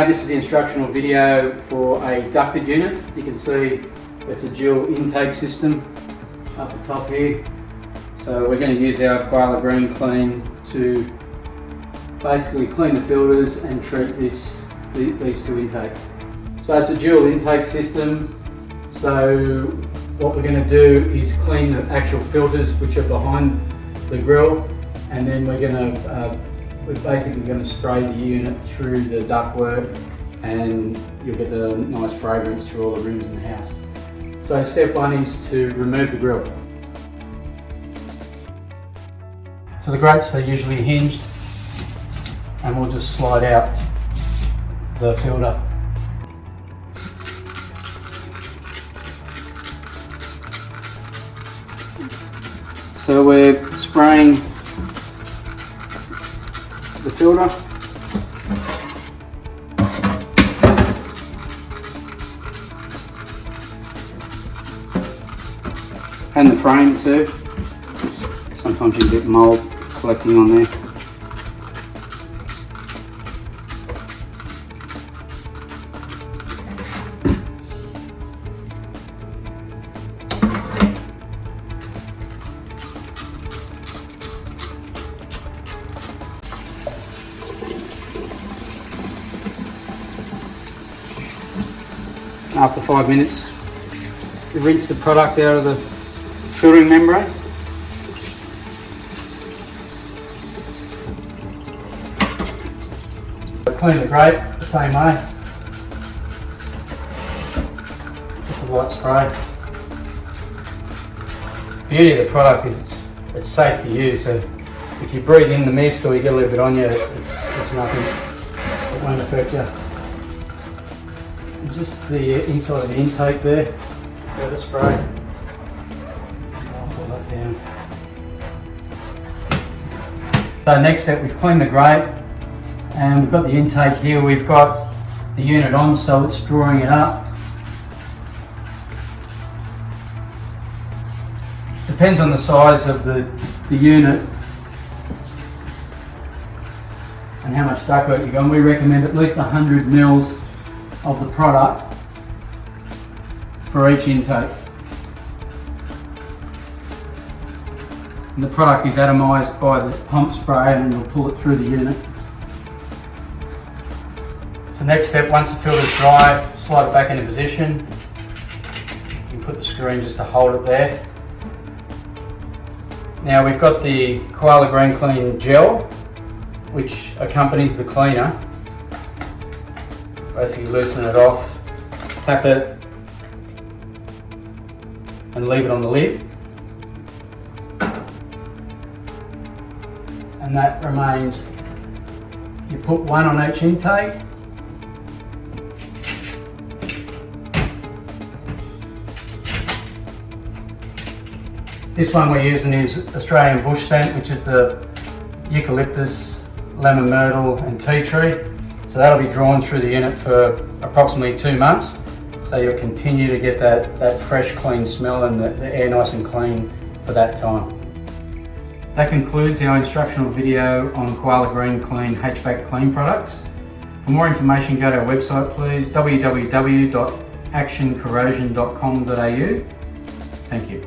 now this is the instructional video for a ducted unit. You can see it's a dual intake system up the top here. So we're going to use our Koala Green Clean to basically clean the filters and treat these two intakes. So it's a dual intake system. So what we're going to do is clean the actual filters which are behind the grill, and then we're basically going to spray the unit through the ductwork, and you'll get the nice fragrance through all the rooms in the house. So step one is to remove the grill. So the grates are usually hinged, and we'll just slide out the filter. So we're spraying the filter. And the frame too. Sometimes you get mould collecting on there. After 5 minutes, you rinse the product out of the filtering membrane. Clean the grate the same way. Just a light spray. The beauty of the product is it's safe to use, so if you breathe in the mist or you get a little bit on you, it's nothing. It won't affect you. Just the inside of the intake there, let it spray. I'll pull that down. So next step, we've cleaned the grate and we've got the intake here. We've got the unit on, so it's drawing it up. Depends on the size of the unit and how much ductwork you've got. We recommend at least 100 mils of the product for each intake. And the product is atomised by the pump spray, and you'll pull it through the unit. So next step, once the filter is dry, slide it back into position. You put the screw in just to hold it there. Now we've got the Koala Green Clean gel, which accompanies the cleaner. Basically loosen it off, tap it and leave it on the lid, and that remains. You put one on each intake. This one we're using is Australian bush scent, which is the eucalyptus, lemon myrtle and tea tree. So that'll be drawn through the unit for approximately 2 months. So you'll continue to get that fresh, clean smell and the air nice and clean for that time. That concludes our instructional video on Koala Green Clean HVAC clean products. For more information, go to our website please, www.actioncorrosion.com.au. Thank you.